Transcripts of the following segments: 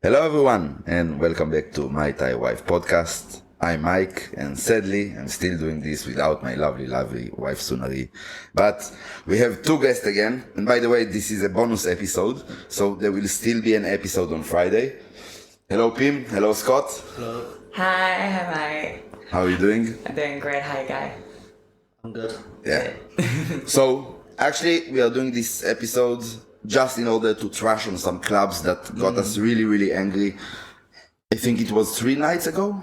Hello everyone and welcome back to My Thai Wife podcast. I'm Mike and sadly I'm still doing this without my lovely wife Sunari. But we have two guests again, and by the way this is a bonus episode, so there will still be an episode on Friday. Hello Pim, hello Scott. Hello. Hi Mike. How are you doing? I'm doing great. Hi, guy. I'm good. Yeah. So actually we are doing this episode just in order to trash on some clubs that got us really angry. I think it was 3 nights ago?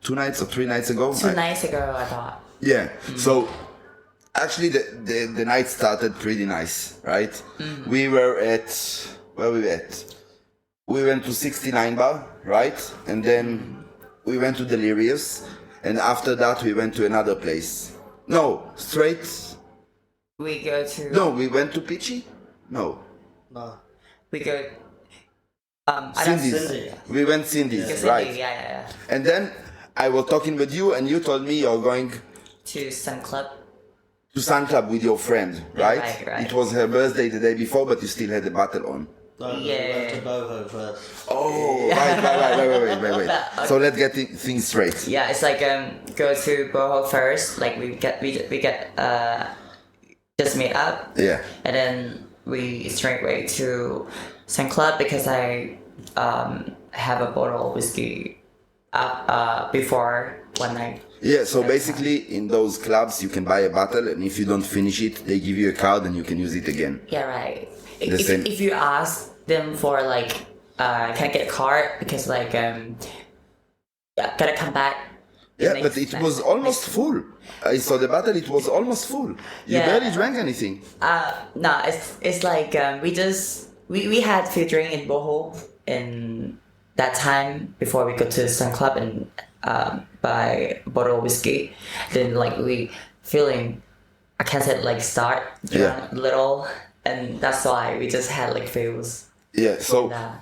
2 nights or 3 nights ago? 2 nights ago, I thought. Yeah. So actually the night started pretty nice, right? We were at, where we at? We went to 69 bar, right? And then we went to Delirious, and after that we went to another place. No, straight. We go to. No, we went to Pichi? No. No. We go. Cindy's. Cindy. We went Cindy's, Cindy, right? Yeah. And then I was talking with you, and you told me you're going To some club. to Sun Club with your friend, right? Right. It was her birthday the day before, but you still had the battle on. No, we Yeah. went to Boho first. Oh, right. Okay. So let's get things straight. Yeah, it's like go to Boho first. Like we get just meet up, Yeah. and then we straight away to some club because I have a bottle of whiskey before one night. Yeah, so basically in those clubs you can buy a bottle, and if you don't finish it, they give you a card and you can use it again. Yeah, right. The same. If you ask them for like, can I get a card? Because like, gotta come back. Yeah, but it was almost full. I saw the bottle, it was almost full. You Yeah. barely drank anything. No, it's like we had few drink in Boho in that time before we go to some club and buy a bottle of whiskey. Then like we feeling, I can't say like start drunk little, and that's why we just had like feels. Yeah, so And,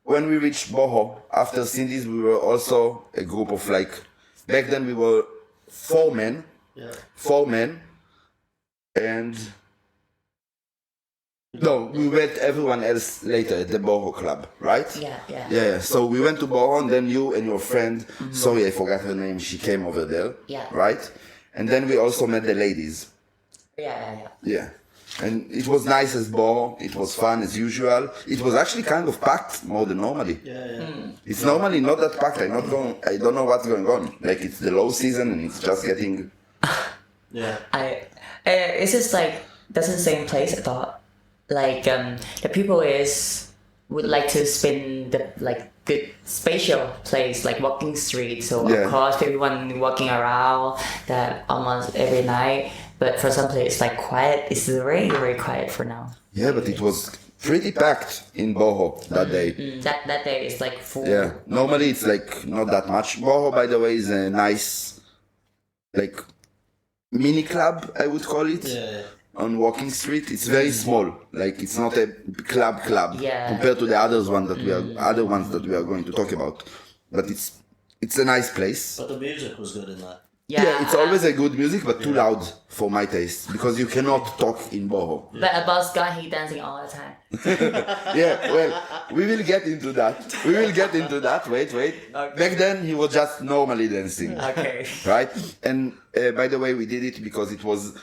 when we reached Boho, after Cindy's, we were also a group of like, back then we were 4 men, and no, we met everyone else later at the Boho Club, right? Yeah. Yeah, so we went to Boho, and then you and your friend, sorry I forgot her name, she came over there, Yeah. right? And then we also met the ladies. Yeah. Yeah. And it was nice as Boho, it was fun as usual. It was actually kind of packed more than normally. Yeah. It's normally not that packed. I don't know what's going on. Like it's the low season and it's just getting. Yeah. It's just like that's the same place. I thought like the people would like to spend the like good spatial place like walking street. So Yeah. of course everyone walking around that almost every night. But for some place it's like quiet. It's very quiet for now. Yeah, but it was pretty packed in Boho that day. That day is like full. Yeah, normally it's like not that much. Boho, by the way, is a nice, like, mini club, I would call it. Yeah. On Walking Street, it's very small. Like it's not a club Yeah. compared to the other ones that we are going to talk about. But it's a nice place. But the music was good in that. Yeah, it's always a good music, but too loud for my taste because you cannot talk in Boho. But about Scott, he dancing all the time. Yeah, well, we will get into that. Wait. Back then, he was just normally dancing. Okay. Right? And by the way, we did it because it was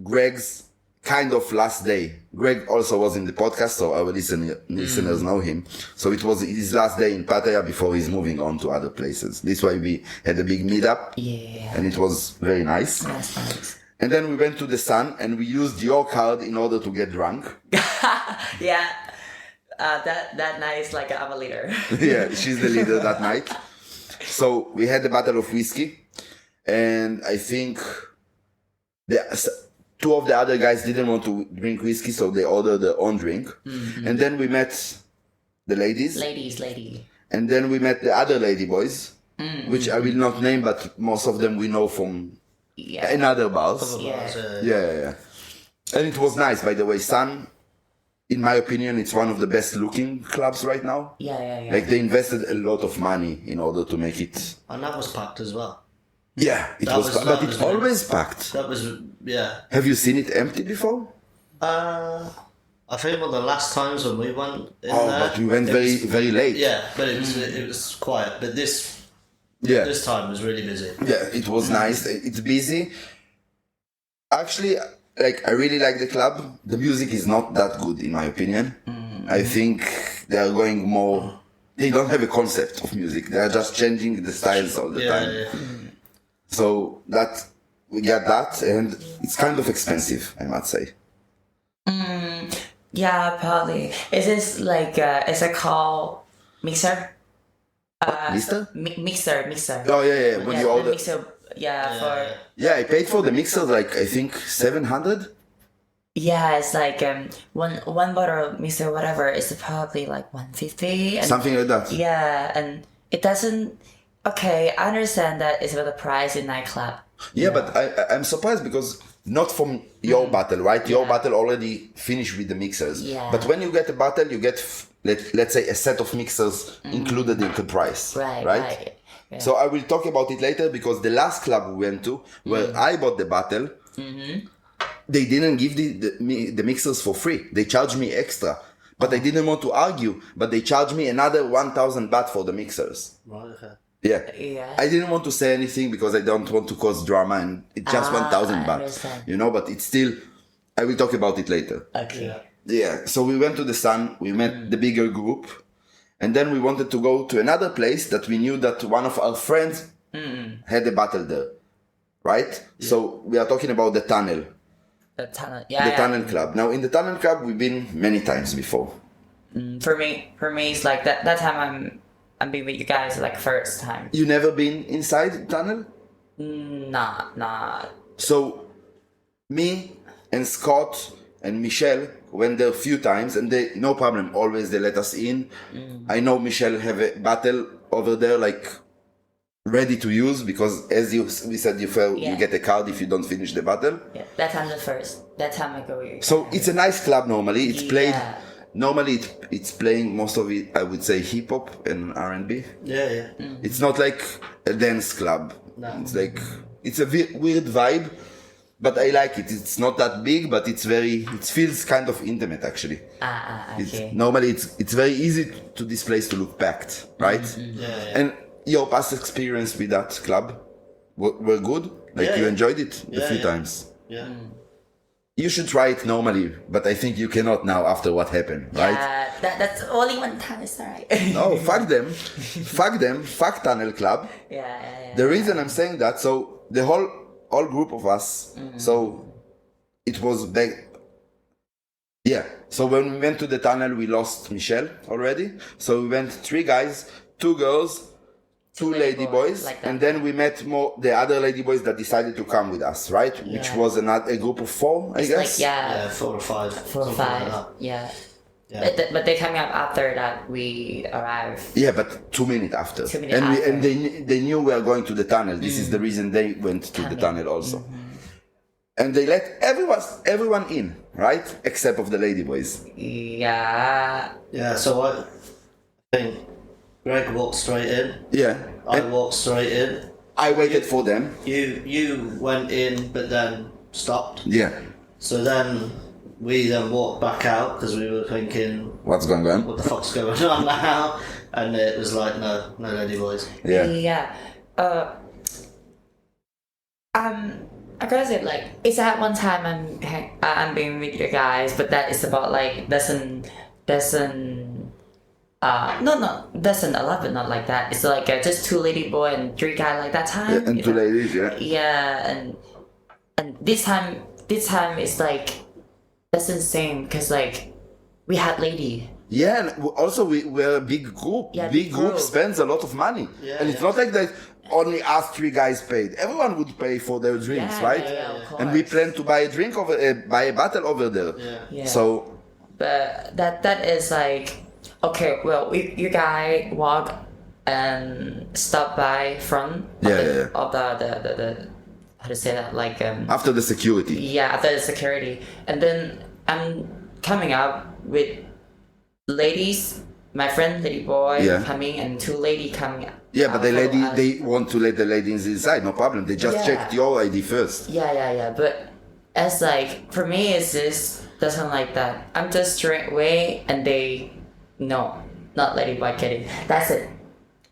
Greg's kind of last day. Greg also was in the podcast, so our listeners know him. So it was his last day in Pattaya before he's moving on to other places. This is why we had a big meetup. Yeah. And it was very nice. That's nice. And then we went to the Sun and we used your card in order to get drunk. Yeah. That night is like I'm a leader. Yeah, she's the leader that night. So we had a bottle of whiskey, and I think two of the other guys didn't want to drink whiskey, so they ordered their own drink. And then we met the ladies, Lady. and then we met the other ladyboys, which I will not name, but most of them we know from Yeah. another bars. Yeah. Yeah. And it was nice, by the way. Sun, in my opinion, it's one of the best looking clubs right now. Yeah. Like they invested a lot of money in order to make it. And that was packed as well. Yeah, That was- but that it's was- always packed. That was, yeah. Have you seen it empty before? I think one of the last times when we went in Oh, there, but we went it very was- very late. Yeah, but it was quiet. But this Yeah. time was really busy. Yeah, it was nice. It's busy. Actually, like I really like the club. The music is not that good in my opinion. I think they are going more. They don't have a concept of music. They are just changing the styles all the time. Yeah. So that we get that, and it's kind of expensive, I must say. Yeah, probably. Is this like is it called mixer? Mister? Mixer. Oh yeah. When Yeah, you the order, mixer. Yeah, for yeah, I paid for the mixer like I think 700. yeah, it's like one bottle of mixer whatever is probably like 150 and Something like that. yeah, and it doesn't. Okay, I understand that it's about the price in nightclub. Yeah, but I'm surprised because not from your battle, right? Your Yeah. battle already finished with the mixers. Yeah. But when you get a battle, you get let's say a set of mixers included in the price. Right. Yeah. So I will talk about it later because the last club we went to where I bought the battle, they didn't give the mixers for free. They charged me extra. But I didn't want to argue, but they charged me another 1,000 baht for the mixers. Right. Okay. Yeah. I didn't want to say anything because I don't want to cause drama and it's just 1,000 I baht. understand. You know, but it's still, I will talk about it later. Okay. Yeah. Yeah, so we went to the Sun, we met the bigger group, and then we wanted to go to another place that we knew that one of our friends had a battle there, right? So we are talking about the tunnel, The tunnel. the Yeah. tunnel club. Now in the tunnel club, we've been many times before. For me, it's like that time I'm being with you guys like first time. You never been inside the tunnel? Not. So me and Scott and Michelle went there a few times and they, no problem, always they let us in. I know Michelle have a battle over there like ready to use because as we said you Yeah. get a card if you don't finish the battle. Yeah. That time the first. That time I go with you. So it's a nice club normally. It's played, Yeah. normally it's playing most of it, I would say hip hop and R&B. Yeah. It's not like a dance club. No. It's like, it's a weird vibe. But I like it. It's not that big, but it feels kind of intimate actually. Okay. Normally it's very easy to this place to look packed, right? Yeah. And your past experience with that club were good? Like Yeah, you yeah. enjoyed it a Yeah, few yeah. times? Yeah. You should try it normally, but I think you cannot now after what happened, right? That's only one time. It's alright. No, fuck them. Fuck them. Fuck Tunnel Club. Yeah. The reason I'm saying that, so the whole group of us, so it was back. Yeah, so when we went to the tunnel, we lost Michelle already. So we went 3 guys, 2 girls, 2 lady boys, like that. and then we met the other lady boys that decided to come with us, right? Which Yeah. was a group of 4, I It's guess. like Yeah. 4 or 5. 4 or something like 5. that. Yeah. Yeah. But they coming up after that we arrive. Yeah, but 2 minutes after. 2 minutes and after. and they knew we were going to the tunnel. This is the reason they went to the tunnel also. And they let everyone in, right? Except of the ladyboys. Yeah. Yeah. So I think Greg walked straight in. Yeah. I And walked straight in. I waited for them. You went in, but then stopped. Yeah. So then we then walked back out because we were thinking, What's going on? what the fuck's going on now? And it was like, no lady boys. Yeah. Yeah. I gotta say, like, it's at one time I'm being with you guys, but that is about like doesn't 11, not like that. It's like just 2 lady boy and 3 guy like that time. Yeah, and you 2 know? ladies, yeah. Yeah, and this time it's like doesn't same because like we had lady. Yeah, and also we're a big group. Yeah, big big group group. spends a lot of money. Yeah, and it's yeah. not like that only us 3 guys paid. Everyone would pay for their drinks, Yeah, right? yeah, of And we course. plan to buy a drink buy a bottle over there. Yeah. Yeah. So But that is like okay. Well, you guys walk and stop by front of Yeah, the, yeah, yeah. of the how to say that like after the security. yeah, after the security, and then I'm coming up with ladies. My friend lady boy Yeah. coming and 2 lady coming. Yeah, but the follow lady, us. they want to let the ladies inside, no problem. They just Yeah. checked your ID first. Yeah. But as like for me, it's just doesn't like that. I'm just straight away, and they no, not ladyboy kidding. That's it.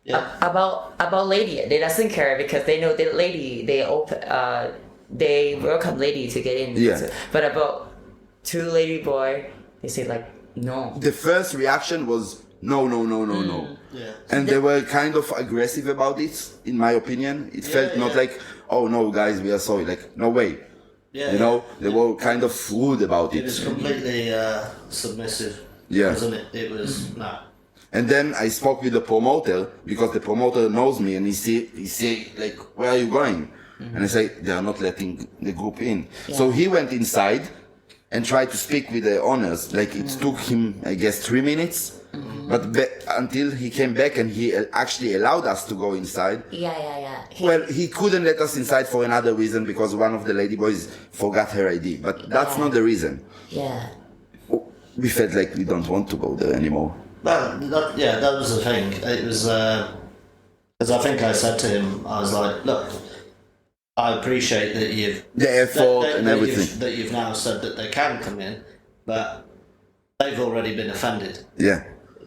Yeah. About lady, they doesn't care because they know that lady they welcome lady to get in. Yeah. But about two ladyboy, they say like no. The first reaction was no. Yeah. And they were kind of aggressive about it, in my opinion. It felt not like, oh no, guys, we are sorry. Like, no way. Yeah. You know, they were kind of rude about It was completely submissive. Yeah. Wasn't it? It was no. And then I spoke with the promoter because the promoter knows me and he say like, where are you going? And I say, they are not letting the group in. Yeah. So he went inside and tried to speak with the owners. Like it took him, I guess, 3 minutes. But until he came back and he actually allowed us to go inside. Yeah. Well, he couldn't let us inside for another reason because one of the ladyboys forgot her ID. But that's not the reason. Yeah. We felt like we don't want to go there anymore. Well, that was the thing. It was because I think I said to him, I was like, look, I appreciate that you've The effort and everything. that you've now said that they can come in, but they've already been offended. Yeah.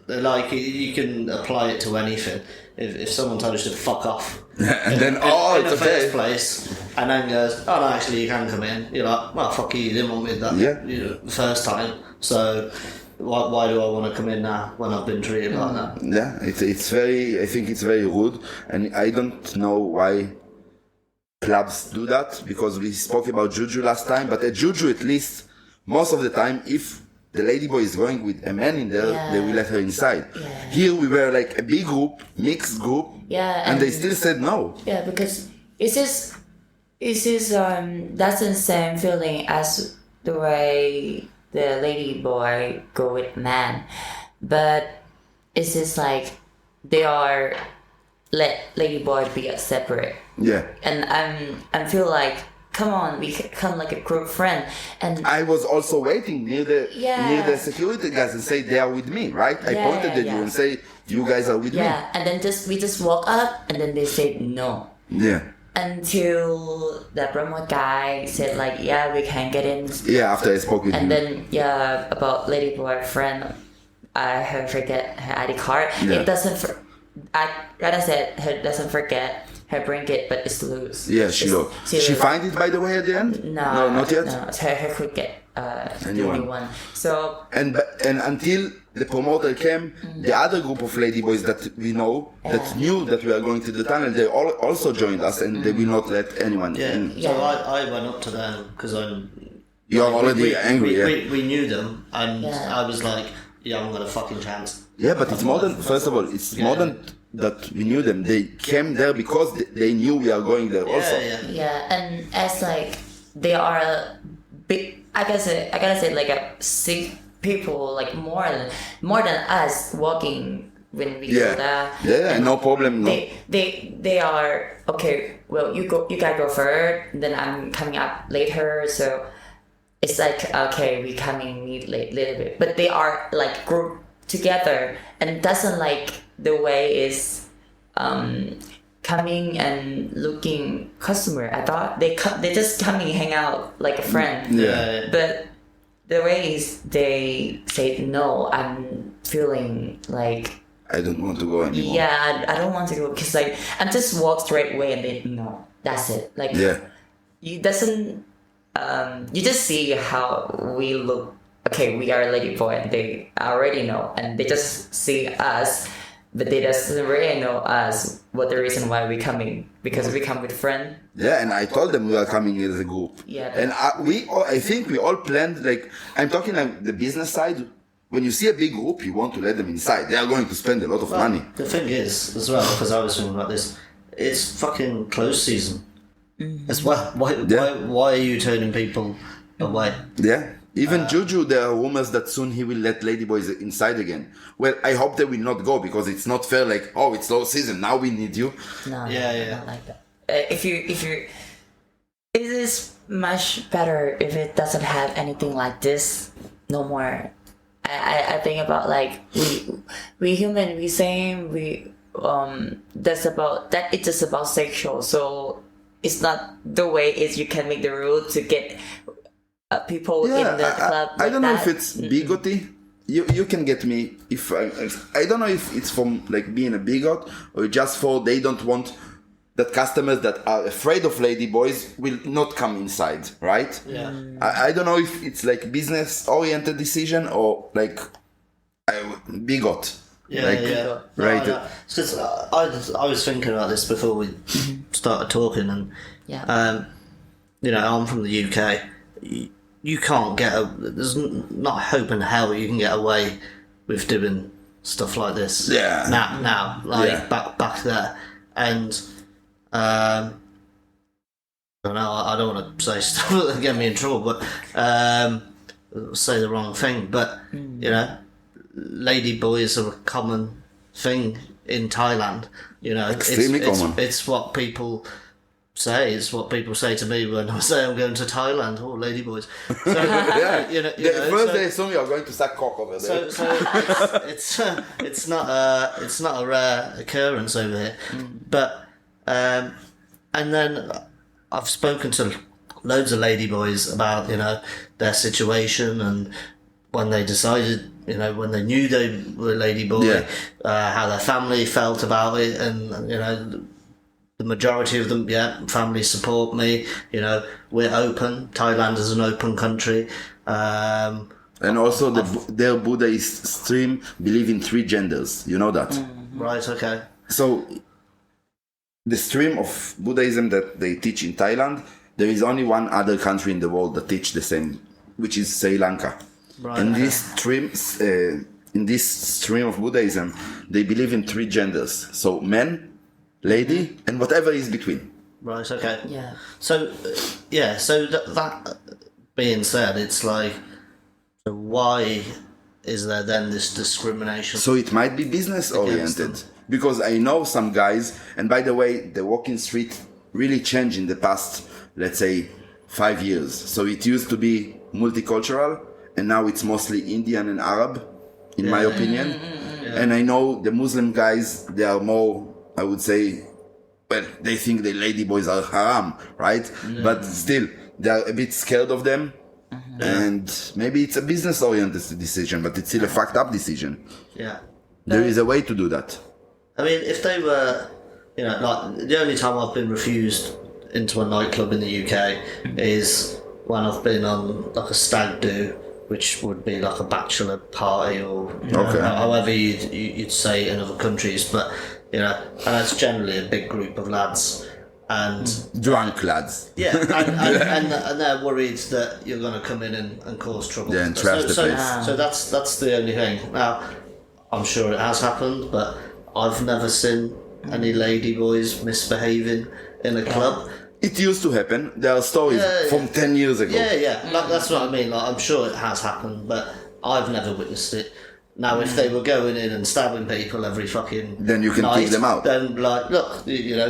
They're like you can apply it to anything. If someone tells you to fuck off, And then, in it's the okay. first place, and then goes, oh no, actually you can come in. You're like, well, fuck you didn't want me that the first time, so why do I want to come in now when I've been treated like that? Yeah, it's very. I think it's very rude, and I don't know why clubs do that because we spoke about Juju last time. But at Juju, at least most of the time, if the ladyboy is going with a man in there, they will let her inside. Yeah. Here we were like a big group, mixed group, and they still said no. Yeah, because it's just that's the same feeling as the way the ladyboy go with man, but it's just like they are let ladyboy be separate. Yeah. And I feel like, come on, we come like a group friend. And I was also waiting near the security guys and say they are with me, right? I pointed at you and say you guys are with me. yeah, and then we just walk up and then they say no. Yeah. Until the promo guy said like, yeah, we can get in. Yeah, after I spoke with And you. then about ladyboy friend, her forget her ID card. Yeah. It doesn't. I gotta say, her doesn't forget. Her bring it, but it's loose. Yeah, she find it by the way at the end. No, not yet. No, her could get the Anyone. new one. So And until the promoter came, the other group of ladyboys that we know that knew that we are going to the tunnel, they all also joined us, and they will not let anyone in. So I went up to them because You're already angry. We knew them, and Yeah. I was like, yeah, I'm gonna fucking chance. Yeah, but it's more than. First of all, it's more than that we knew them. They came there because they knew we are going there also. yeah, and as like they are big, I gotta say like a 6 people, like more than us walking when we go there. Yeah, no problem. No. They are okay. Well, you guys go first, then I'm coming up later. So it's like, okay, we coming meet little bit, but they are like group together, and it doesn't like the way is coming and looking customer. I thought they just coming hang out like a friend. Yeah. But the way is they say no. I'm feeling like I don't want to go anymore. yeah, I don't want to go because like I'm just walk straight away and they no, that's it. Like you doesn't you just see how we look. Okay, we are a ladyboy and they already know, and they just see us, but they doesn't really know us what the reason why we coming, because we come with friend. Yeah, and I told them we are coming as a group. Yeah. And I think we all planned, like, I'm talking like the business side. When you see a big group, you want to let them inside. They are going to spend a lot of money. The thing is, as well, because I was thinking about this, it's fucking close season as well. Why are you turning people away? Yeah. Even Juju, there are rumors that soon he will let ladyboys inside again. Well, I hope they will not go because it's not fair. Like, oh, it's low season, now we need you. No, Yeah. not like that. If you, it is much better if it doesn't have anything like this. No more. I think about like we human, we same, that's about that. It's just about sexual, so it's not the way is you can make the rule to get people in the club. I don't know that. if it's bigotry. You can get me if I don't know if it's from like being a bigot or just for they don't want that customers that are afraid of ladyboys will not come inside, right? Yeah. I don't know if it's like business oriented decision or like bigot. Yeah, like, yeah. Right. Because I was thinking about this before we started talking, and you know, I'm from the UK. You can't there's not hope in hell you can get away with doing stuff like this. Yeah. Now, like back there, and I don't know. I don't want to say stuff that get me in trouble, but say the wrong thing. But you know, ladyboys are a common thing in Thailand. You know, extremely common. It's what people say. It's what people say to me when I say I'm going to Thailand. Oh, ladyboys. So, yeah. you know, first they assume you're going to suck cock over there. So it's not a rare occurrence over here, but and then I've spoken to loads of ladyboys about, you know, their situation and when they decided, you know, when they knew they were ladyboy, how their family felt about it, and you know, the majority of them, family support me. You know, we're open. Thailand is an open country. And also their Buddhist stream believe in 3 genders. You know that? Right, okay. So the stream of Buddhism that they teach in Thailand, there is only one other country in the world that teach the same, which is Sri Lanka. Right. And in this stream of Buddhism, they believe in 3 genders. So men, lady, and whatever is between. Right, okay. Yeah. So, so that being said, it's like, so why is there then this discrimination? So it might be business oriented. Because I know some guys, and by the way, the walking street really changed in the past, let's say, 5 years. So it used to be multicultural, and now it's mostly Indian and Arab, in my opinion. And I know the Muslim guys, they are more, I would say, well, they think the ladyboys are haram, right? But still, they are a bit scared of them. And maybe it's a business-oriented decision, but it's still a fucked up decision. Yeah. There is a way to do that. I mean, if they were, you know, like the only time I've been refused into a nightclub in the UK is when I've been on like a stag do, which would be like a bachelor party or you know, however you'd say in other countries, but you know, and it's generally a big group of lads and Drunk lads. Yeah, and they're worried that you're going to come in and cause trouble. Yeah, and trash the place. So that's the only thing. Now, I'm sure it has happened, but I've never seen any ladyboys misbehaving in a club. It used to happen. There are stories from 10 years ago. Yeah. Like, that's what I mean. Like, I'm sure it has happened, but I've never witnessed it. Now, if they were going in and stabbing people every fucking then you can night, kick them out. Then, like, look, you know,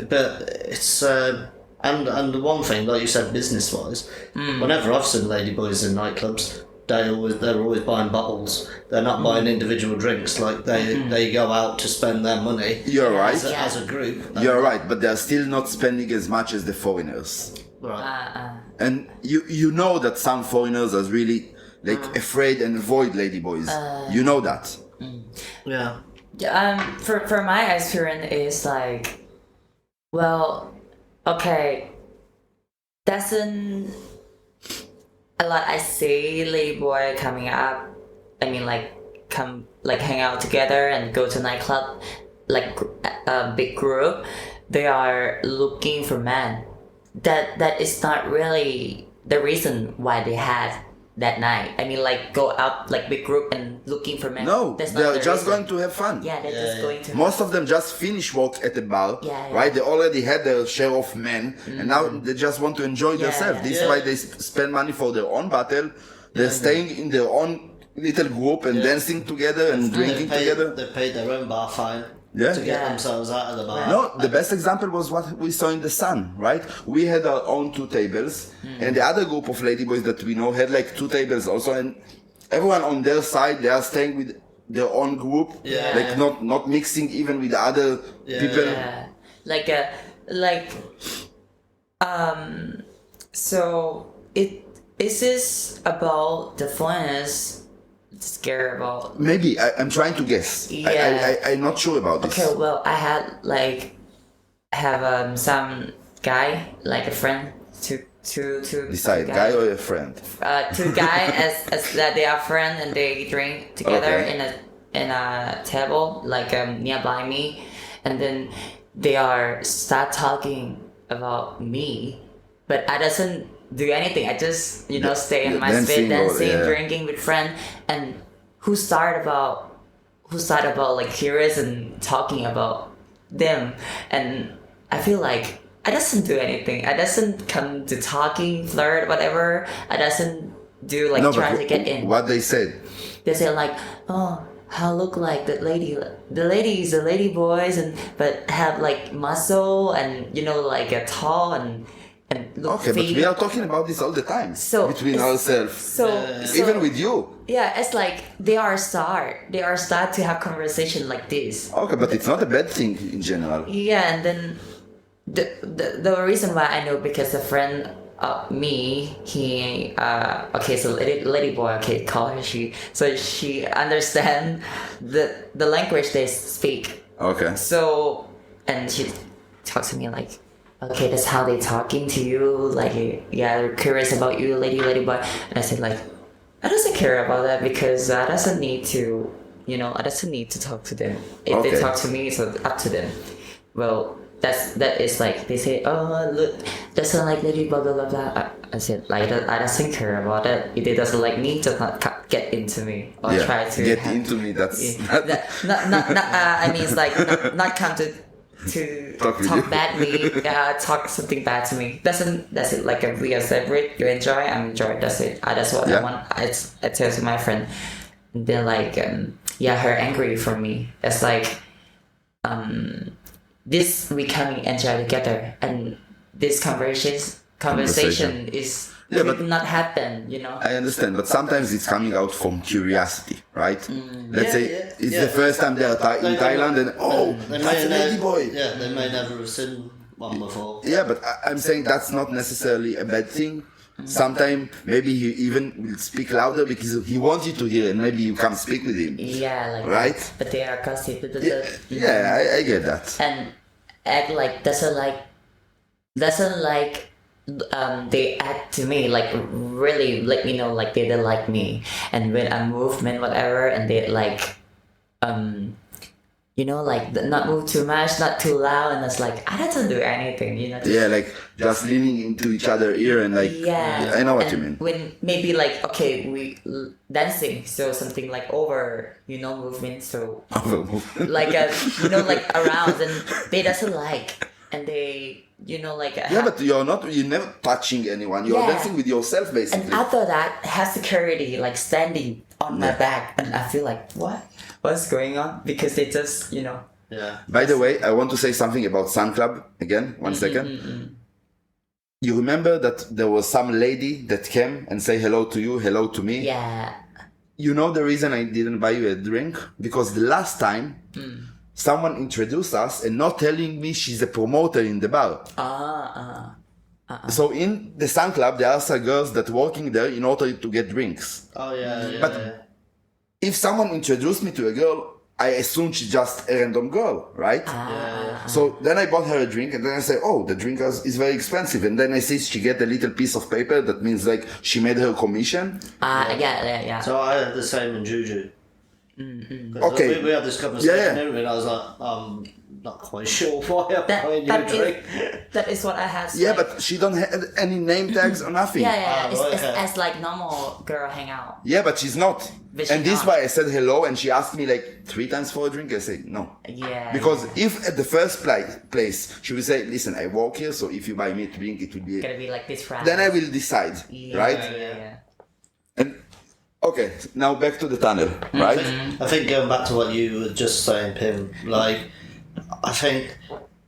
but it's and the one thing, like you said, business-wise, whenever I've seen ladyboys in nightclubs, they're always buying bottles. They're not buying individual drinks. Like they go out to spend their money. You're right. As a group. You're right, but they're still not spending as much as the foreigners. Right. And you know that some foreigners are really like afraid and avoid ladyboys. You know that. Yeah. For my experience is like, well, okay, doesn't a lot I see ladyboy coming up. I mean, like come like hang out together and go to nightclub, like a big group. They are looking for men. That is not really the reason why they had that night. I mean, like go out like big group and looking for men. No, that's they're not just reason. going to have fun. Yeah, they're just going to. Most of them just finish work at the bar, right? They already had their share of men, and now they just want to enjoy themselves. This is why they spend money for their own battle. They're staying in their own little group and dancing together and drinking together. They paid their own bar fine to get themselves out of the bar. No, the best example was what we saw in the Sun, right? We had our own 2 tables, and the other group of ladyboys that we know had like 2 tables also, and everyone on their side, they are staying with their own group, like not mixing even with other people. Yeah. So is this about the foreigners scared about? Maybe I'm trying to guess. Yeah. I'm not sure about this. Okay, well, I have some guy, like a friend, to Decide, guy or a friend? two guys as that they are friends and they drink together Okay. in a table like nearby me, and then they are start talking about me, but I doesn't do anything. I just stay in my dancing spit, dancing, or- yeah. drinking with friend, and who start about like curious and talking about them, and I feel like I doesn't do anything. I doesn't come to talking, flirt, whatever. I doesn't do like No, try but to get in. what they said. They say like, oh, how look like the ladies, the lady boys, and but have like muscle and like a tall and look Okay, but fit. we are talking about this all the time. So between it's- ourselves. So Even with you. yeah, it's like they are start to have conversation like this. Okay, but it's not a bad thing in general. Yeah, and then the reason why I know because a friend of me, he so lady boy, okay, call her she, so she understand the language they speak. Okay. So and she talks to me like, okay, that's how they talking to you, like yeah, they're curious about you, lady boy, and I said like, I doesn't care about that because I doesn't need to, I doesn't need to talk to them. If Okay. they talk to me, it's up to them. Well, that is like they say, oh look, doesn't like lady blah blah blah blah. I said like I doesn't care about it. If they doesn't like me, does not get into me or Yeah. try to Get have- into me. That's yeah, not I mean it's like not come to Talk with talk you. badly, talk something bad to me. That's it. Like we are separate. You enjoy, I'm enjoy. That's it. That's what Yeah. I want. I tell to my friend. And then like her angry for me. It's like this we coming enjoy together, and this conversation is Yeah, but- could not happen. I understand, but sometimes it's coming out from curiosity, right? Let's Yeah, say yeah, it's yeah. the first time they're in Thailand, and that's a lady boy. Yeah, they may never have seen one before. Yeah, but I'm saying that's not necessarily a bad thing. Sometimes maybe he even will speak louder because he wants you to hear, and maybe you come speak with him. Yeah, like Right? that. But they are gossip. Yeah, I get that. And act like doesn't like they act to me like really let me know like they don't like me, and when I movement whatever, and they like like not move too much, not too loud, and it's like I don't do anything, just- Yeah, like just leaning into each other ear and like. yeah, I know what and you mean. when maybe like okay we dancing, so something like over movement, so like like around, and they doesn't like, and they like Yeah, but you're never touching anyone. You're Yeah. dancing with yourself, and basically. after that have security like standing on my back, and I feel like what's going on, because they just Yeah. By the way, I want to say something about Sun Club again. 1 second. You remember that there was some lady that came and say hello to you, hello to me? yeah You know the reason I didn't buy you a drink? Because the last time someone introduced us and not telling me she's a promoter in the bar. So in the Sun Club, there are some girls that working there in order to get drinks. Oh yeah. But- If someone introduced me to a girl, I assume she's just a random girl, right? So then I bought her a drink, and then I say, oh, the drink is very expensive. And then I see she get a little piece of paper that means like she made her commission. yeah. So I had the same in Juju. Okay. We had this conversation, Yeah. and I was like, not quite sure why I'm That- buying you a that drink. that is what I have. Yeah, like, but she don't have any name tags or nothing. yeah, it's, right, it's okay. as like normal girl hangout. Yeah, but she's not. But she's And this not. why I said hello, and she asked me like 3 times for a drink. I say no. Yeah. Because if at the first place she will say, listen, I work here, so if you buy me a drink, it will be. it's gonna be like this price. Then I will decide, right? Yeah. And okay, now back to the tunnel, right? I think going back to what you were just saying, Pim, like, I think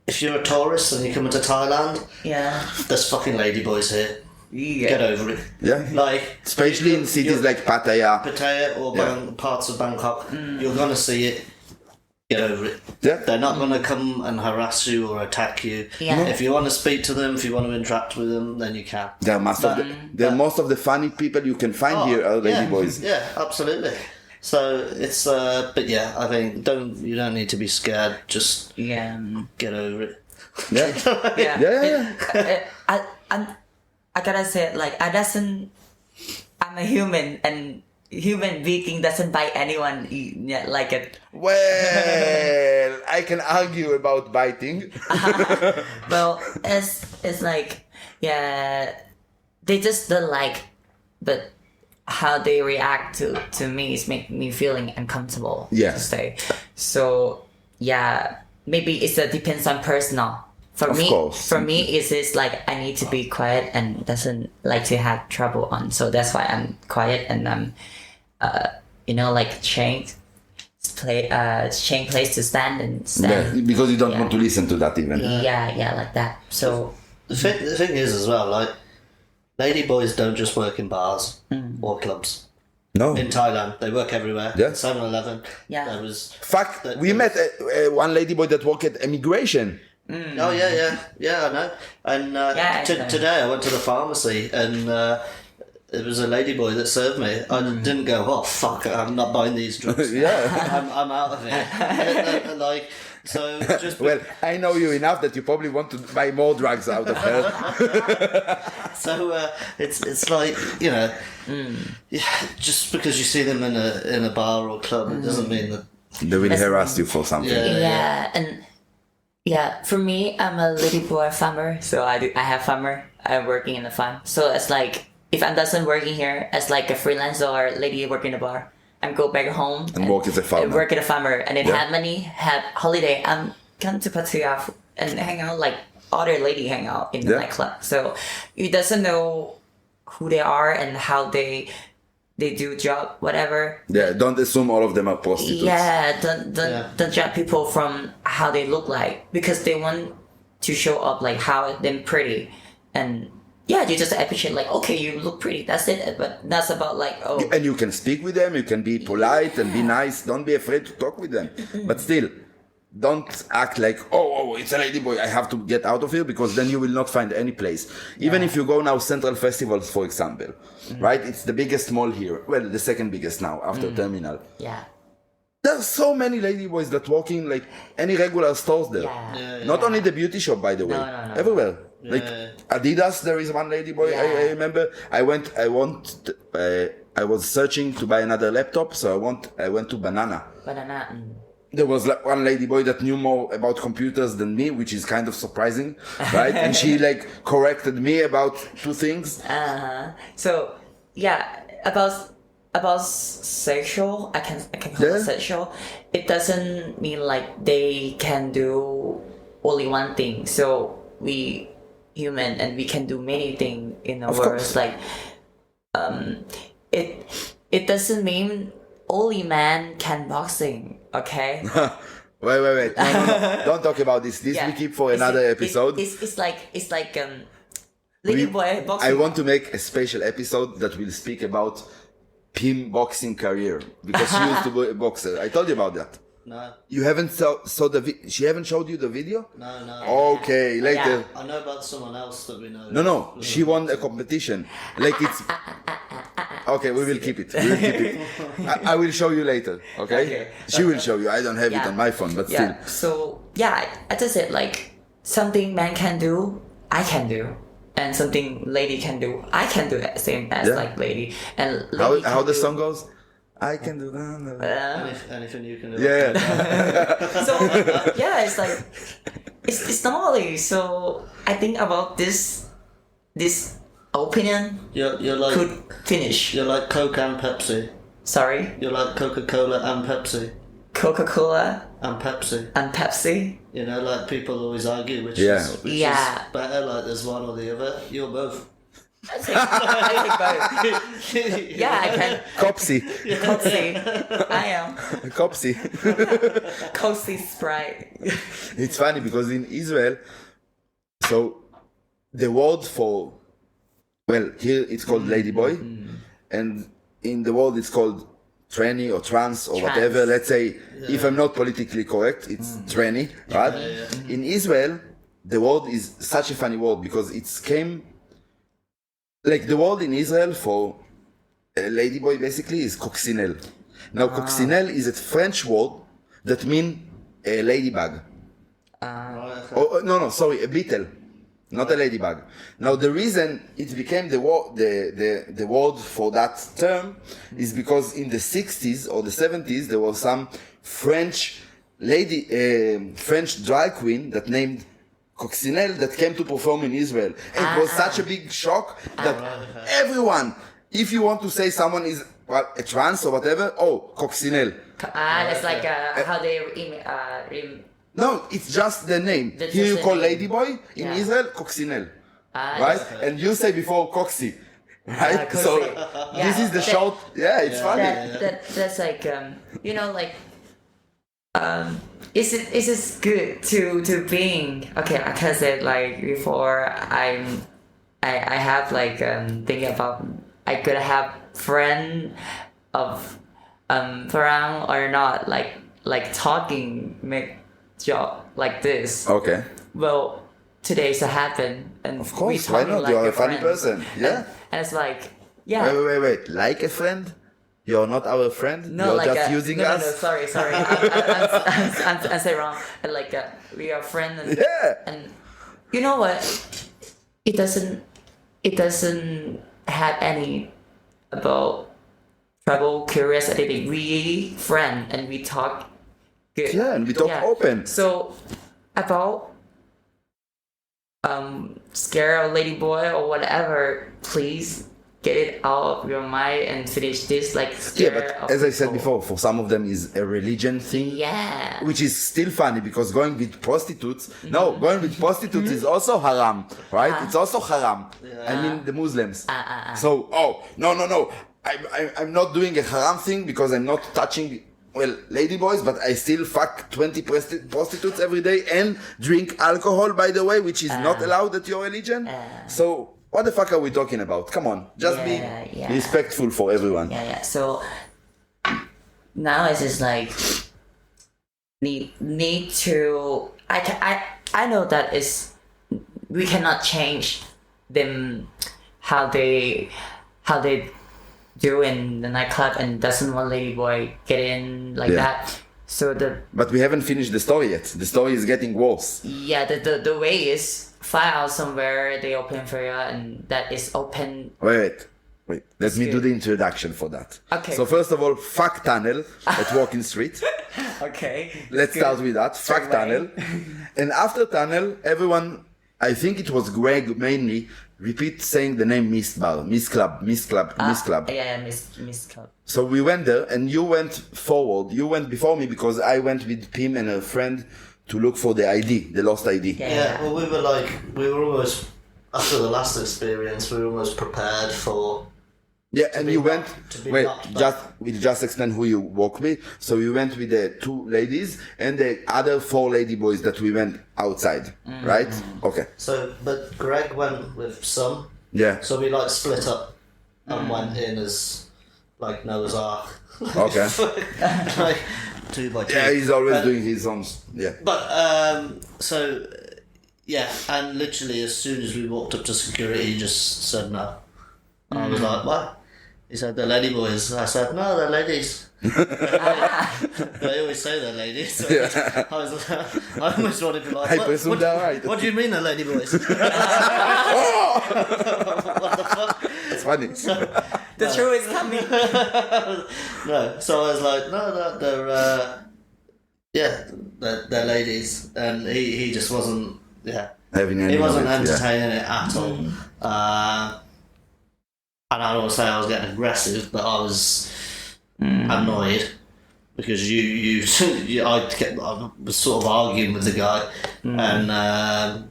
if you're a tourist and you come into Thailand, Yeah. there's fucking ladyboys here. Get over it. Yeah. Like, Especially in cities you're- like Pattaya. Pattaya or Yeah. parts of Bangkok, you're gonna see it get over it. Yeah. They're not going to come and harass you or attack you. Yeah. If you want to speak to them, if you want to interact with them, then you can. They're most of the funny people you can find here are ladyboys. Yeah, absolutely. So it's, but yeah, I think you don't need to be scared. Just get over it. Yeah. I gotta say, like, I'm a human, and human being doesn't bite anyone. Like it. Well, I can argue about biting. Well, it's like, they just don't like, but how they react to me is make me feeling uncomfortable. Yeah. To say. So maybe it depends on personal. For me, it's like I need to be quiet and doesn't like to have trouble on. So that's why I'm quiet and I'm, like change place to stand. Yeah, because you don't want to listen to that even. Yeah, like that. So the thing is as well, like, ladyboys don't just work in bars or clubs. No. In Thailand, they work everywhere. Yeah. 7-Eleven. Yeah. There was. Fuck, we met one ladyboy that worked at immigration. Oh yeah, I know. And today I went to the pharmacy and it was a ladyboy that served me. I didn't go, oh fuck, I'm not buying these drugs. I'm out of here. Like, so just well, I know you enough that you probably want to buy more drugs out of her. So it's like, just because you see them in a bar or club, it doesn't mean that they will harass you for something. And for me, I'm a ladyboy farmer, so I have farmer. I'm working in the farm, so it's like if I'm doesn't working here as like a freelancer or lady working in a bar, I'm go back home and work as a farmer. Work as a farmer, and if have money, have holiday, I'm come to Pattaya and hang out like other lady hang out in the nightclub. So you doesn't know who they are and how they do job, whatever. Yeah, don't assume all of them are prostitutes. Don't judge people from how they look like, because they want to show up like how they're pretty, and you just appreciate like, okay, you look pretty, that's it. But that's about like, and you can speak with them, you can be polite and be nice, don't be afraid to talk with them. But still, don't act like, oh, it's a ladyboy, I have to get out of here, because then you will not find any place. Even if you go now Central Festivals, for example, right? It's the biggest mall here. Well, the second biggest now after Terminal. Yeah. There's so many ladyboys that walk in like any regular stores there. Not only the beauty shop, by the way. No. Everywhere. Like Adidas, there is one ladyboy. I remember. I was searching to buy another laptop, so I went to Banana. There was like one ladyboy that knew more about computers than me, which is kind of surprising, right? And she like corrected me about two things. So about sexual, I can call it sexual. It doesn't mean like they can do only one thing. So we human and we can do many things in the world. Like it doesn't mean only man can boxing. Okay. Wait. No. Don't talk about this. We keep for another episode. It's like ladyboy boxing. I want to make a special episode that will speak about him boxing career, because she used to be a boxer. I told you about that. No. You haven't saw the she haven't showed you the video? No. Okay, later. I know about someone else that we know. No. She won a competition. Like it's. Okay, we will keep it. I will show you later. Okay. She will show you. I don't have it on my phone, but still. So I just said like something man can do, I can do. And something lady can do, I can do it, same as like lady. And lady how the song goes? I can do that. Anything you can do. Yeah. So it's like it's normally. So I think about this opinion You're like could finish. You're like Coke and Pepsi. Sorry. You're like Coca-Cola and Pepsi. Coca-Cola and Pepsi. And Pepsi. You know, like people always argue which is better. Like there's one or the other. You're both. I think both. I can. Copsy. I am. Copsy. Cozy Sprite. It's funny because in Israel, so the word for, well, here it's called ladyboy, and in the world it's called tranny or trans or Trans. whatever. Let's say, if I'm not politically correct, it's tranny, right? In Israel, the word is such a funny word because it's came, like the word in Israel for a ladyboy basically is coccinelle. Now, coccinelle is a French word that means a ladybug. A beetle. Not a ladybug. Now the reason it became the word for that term is because in the 60s or the 70s there was some French French drag queen that named Coccinelle that came to perform in Israel. And it was such a big shock that everyone, if you want to say someone is a trans or whatever, Coccinelle. That's like how they No, it's just the name. That's Here just you the call name. ladyboy, in Yeah. Israel, coccinelle. Right? And you say before coxy. Right? Coxy. So Yeah. this is the short. Yeah, it's funny. That's like like is it good to being okay? I can say like before I have like thinking about I could have friend of around or not like talking make job like this. Okay. Well, today's a happen and Of course, we why talking not? like You're a a funny friend. person. Yeah. And it's like yeah. Wait. Like a friend? You're not our friend? No, You're like just using no, us? No, sorry. I say wrong. And like we are friends. And, Yeah. and you know what? It doesn't have any about trouble, curiosity. We friend and we talk good. Yeah, and we talk open. So about scare a lady boy or whatever, please get it out of your mind and finish this like Yeah, scare but of as I said people. before, for some of them is a religion thing. Yeah. Which is still funny because going with prostitutes, going with prostitutes is also haram, right? It's also haram. I mean the Muslims. So, no. I'm not doing a haram thing because I'm not touching, ladyboys, but I still fuck 20 prostitutes every day and drink alcohol, by the way, which is not allowed at your religion. So, what the fuck are we talking about? Come on, just be respectful for everyone. Yeah. So now it's just like need to. I know that is we cannot change them how they do in the nightclub and doesn't want ladyboy get in like that. So But we haven't finished the story yet. The story is getting worse. Yeah, the way is file out somewhere they open for you and that is open. Wait. Let me do the introduction for that. Okay. So first of all, fuck tunnel at Walking Street. Okay. Let's start with that. Fuck tunnel. And after tunnel, everyone, I think it was Greg mainly, repeat saying the name Myst Club. Yeah, Myst Club. So we went there and you went forward. You went before me because I went with Pim and her friend to look for the ID, the lost ID. Yeah, well, we were almost, after the last experience, we were almost prepared for. Yeah, and you went. Wait, knocked back. we just explain who you walk with. So we went with the 2 ladies and the other 4 lady boys that we went outside, right? Okay. So, but Greg went with some. Yeah. So we split up and went in as Noah's Ark. Okay. 2 by 2. Yeah, he's always doing his own. Yeah. But so yeah, and literally as soon as we walked up to security, he just said no. I was like, what? He said they're ladyboys. I said no, they're ladies. They always say they're ladies. So I almost wanted to be like, I presume they're right. What do you mean they're ladyboys? What the fuck? It's funny. The truth is coming. No, so I was like, no, they're ladies, and he just wasn't, Having any he wasn't of it, entertaining it at all. And I don't want to say I was getting aggressive, but I was annoyed because I was sort of arguing with the guy, and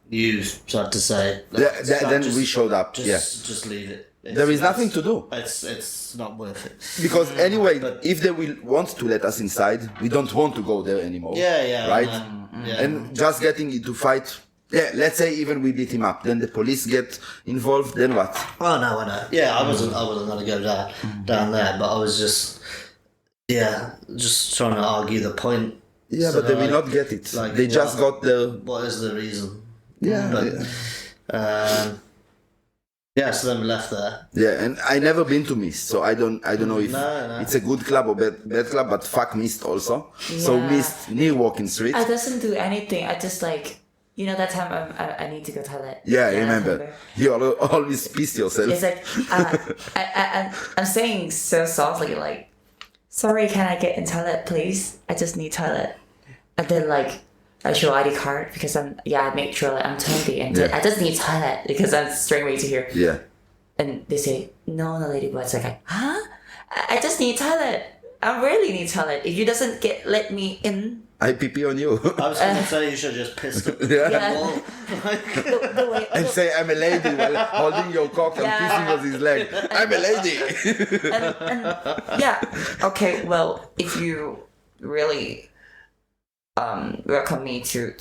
you had to say, then we showed up. Just leave it. There is nothing to do. It's not worth it. Because anyway, if they will want to let us inside, we don't want to go there anymore. Yeah. Right? And just getting into fight. Yeah, let's say even we beat him up, then the police get involved, then what? Oh no, I know. Yeah, I wasn't gonna go down there, but I was just Yeah, just trying to argue the point. Yeah, So but they will like- not get it. like, They just got the... What is the reason? Yeah, But, yeah, so then we left there. yeah, and I never been to Myst, so I don't know if No. it's a good club or bad club, but fuck Myst also. So Yeah. Myst near walking street. I doesn't do anything. I just like, that time I need to go toilet. Yeah, I remember. You always piss yourself. It's like, I'm saying so softly, like, sorry, can I get in toilet, please? I just need toilet. And then like, I show ID card because I make sure like I'm 20 and Yeah. I just need toilet because I'm straight away to here. Yeah. And they say, no, ladyboy. It's like, huh? I just need toilet. I really need toilet. If you doesn't let me in, I pee on you. I was going to say you should have just pissed at the Yeah. wall. the way, And say I'm a lady while holding your cock and Yeah. kissing on his leg. I'm a lady. and yeah, okay. Well, if you really welcome me to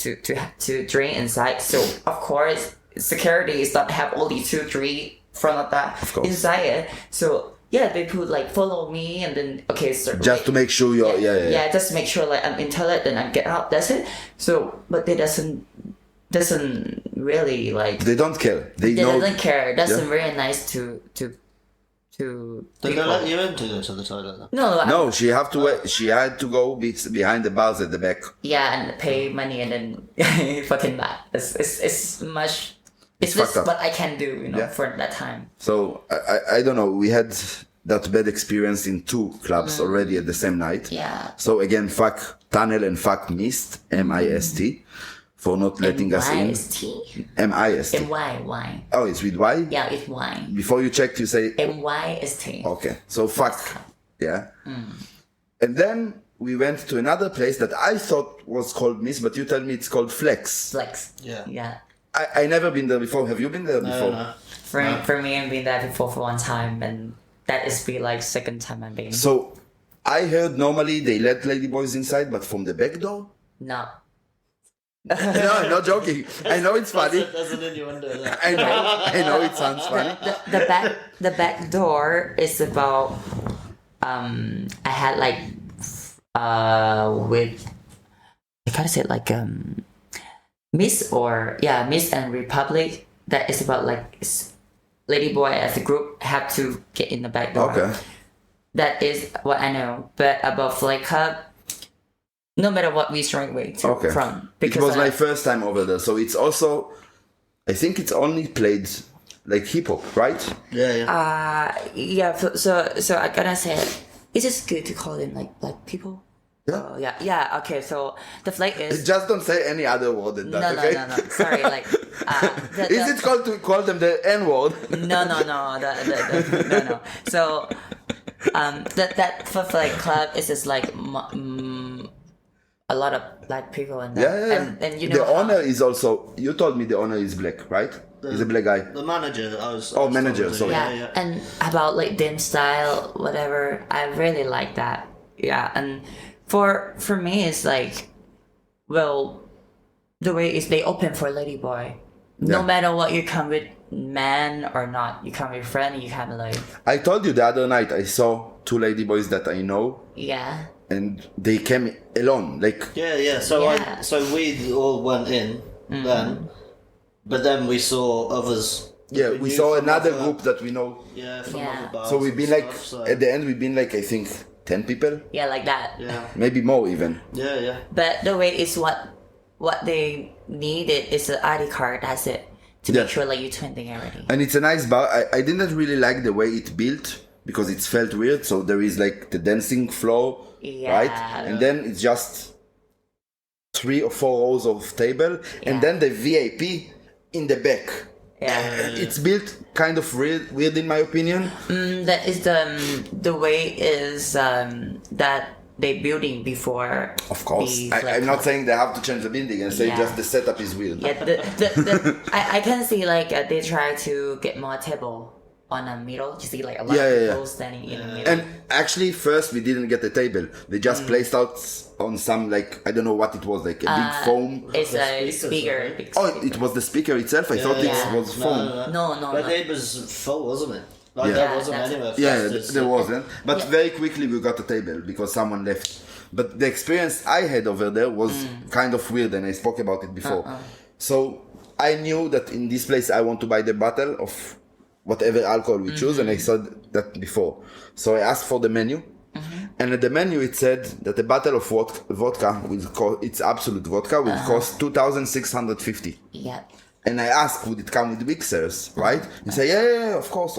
drink inside, so of course security is not have only 2-3 front of that course. inside it. So yeah, they put like follow me and then okay, so Just to make sure you're... Yeah. just to make sure like I'm in toilet and I get out. That's it. So but they doesn't really like. They don't care. They They know... doesn't care. That's Yeah. very nice to Did they people. let you in to go to the toilet then? No, No, she had to go behind the bars at the back. yeah, and pay money and then fucking that. It's much. It's fucked just up. what I can do, Yeah. for that time. So I don't know. We had that bad experience in 2 clubs already at the same night. Yeah. So again, fuck Tunnel and fuck Myst, M-I-S-T, for not letting us in. M-Y-S-T? M-I-S-T. M-Y. Oh, it's with Y? Yeah, it's Y. Before you checked, you say... M-Y-S-T. Okay, so fuck. Yeah. And then we went to another place that I thought was called Myst, but you tell me it's called Flex. Flex. Yeah. Yeah. I never been there before. Have you been there before? No. For me, I've been there before for one time, and that is be like second time I've been. So I heard normally they let ladyboys inside, but from the back door? No. No, I'm not joking. I know it's funny. There's an innuendo there. I know it sounds funny. The back door is about I had like with I gotta say like Myst Myst and Republic, that is about like ladyboy as a group have to get in the back door. Okay. That is what I know. But about Flight Club, no matter what, we straight away Okay. from. It was my first time over there, so it's also, I think it's only played like hip hop, right? Yeah. So I gotta say, it's just good to call them like black people. Yeah. Yeah. Okay, so the flag is Just don't say any other word than that, okay? no. Sorry, like Is it called to call them the N word? No. No. So that for Flight Club is just like a lot of black people in there. Yeah. And you know the how- owner is also. You told me the owner is black, right? He's a black guy. The manager, I was. Oh, I was manager, told, sorry. Yeah, and about like dim style, whatever. I really like that. Yeah, and for me, it's like, well, the way is they open for ladyboy. No Yeah. matter what you come with, man or not, you come with friend, you come like I told you the other night I saw 2 ladyboys that I know, yeah. and they came alone. Like, Yeah. So Yeah. so we all went in then, but then we saw others. yeah, we knew saw from another other- group that we know. Yeah, from Yeah. other bars. So we've and been like, stuff, so- at the end, we've been like, I think 10 people, Yeah, like that. Yeah. maybe more even. Yeah. But the way is what they needed is an ID card. That's it. To Yeah. make sure like you're 20 already. And it's a nice bar. I didn't really like the way it built because it felt weird. So there is like the dancing floor, Yeah. right? And then it's just 3 or 4 rows of table, Yeah. and then the VIP in the back. Yeah. It's built kind of weird in my opinion. That is the way is that they building before. Of course, the I'm Flight not Club. saying they have to change the building and say Yeah. just the setup is weird. Yeah, I can see like they try to get more table on the middle. You see like a lot Yeah, of yeah, people yeah. standing in the middle. And actually, first we didn't get a table. They just placed out on some like I don't know what it was, like a big foam. It's The a speakers, speaker. right? big Oh, speaker. it was the speaker itself. I thought Yeah. it was foam. No, But no. it was full, wasn't it? Like Yeah. there Yeah, wasn't that's- anywhere. Yeah, fastest. there wasn't. But Yeah. very quickly we got a table because someone left. But the experience I had over there was kind of weird, and I spoke about it before. So I knew that in this place I want to buy the bottle of whatever alcohol we choose, and I said that before. So I asked for the menu, and at the menu it said that a bottle of vodka will cost, it's absolute vodka, will cost 2,650. Yeah. And I asked, would it come with mixers, right? He said, yeah, of course.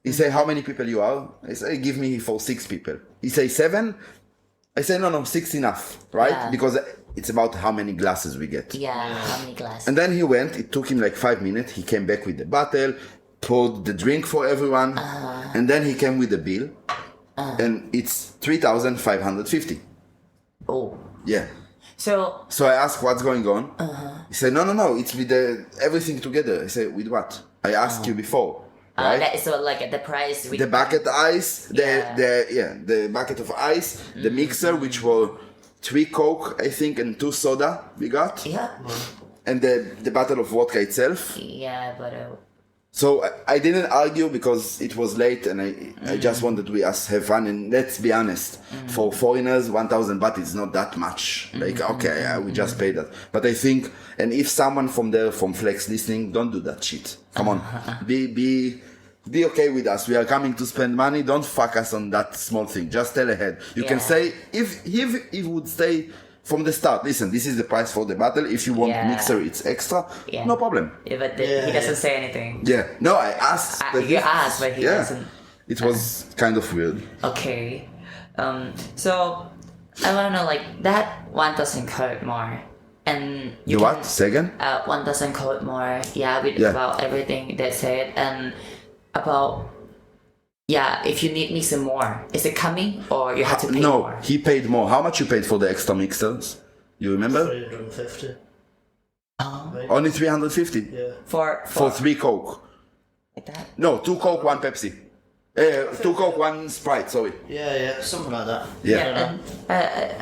He said, how many people you are? I said, give me for 6 people. He said, 7? I said, no, 6 enough, right? Yeah. Because it's about how many glasses we get. Yeah. How many glasses? And then he went, it took him like 5 minutes. He came back with the bottle, poured the drink for everyone, and then he came with the bill, and it's 3,550. Oh. Yeah. So So I asked, what's going on? He said, no, it's with everything together. I said, with what? I asked you before, right? that is so like the price. The bucket ice, Yeah. the bucket of ice, the mixer, which were 3 Coke, I think, and 2 soda we got, Yeah. and the bottle of vodka itself. Yeah, but So I didn't argue because it was late, and I just wanted we us have fun. And let's be honest, for foreigners, 1,000 baht is not that much. Like, okay, we just pay that. But I think, and if someone from there, from Flex listening, don't do that shit. Come on, be okay with us. We are coming to spend money. Don't fuck us on that small thing. Just tell ahead. You can Yeah. say, if he would say from the start, listen, this is the price for the bottle. If you want Yeah. mixer, it's extra. Yeah. No problem. yeah, but Yeah, he doesn't yeah. say anything. Yeah. No, I asked. You asked, but he doesn't. It was kind of weird. Okay. So I want to know, like, that one doesn't code more, and you The can, what? Second? one doesn't code more. Yeah, Yeah. about everything they said, and about if you need me some more, is it coming or you have to pay No, more? he paid more. How much you paid for the extra mixers? You remember? 350. Only 350 Yeah. for 3 Coke. like that. No, 2 Coke, 1 Pepsi. 2 Coke, 1 Sprite. Sorry. Yeah, something like that. Yeah. And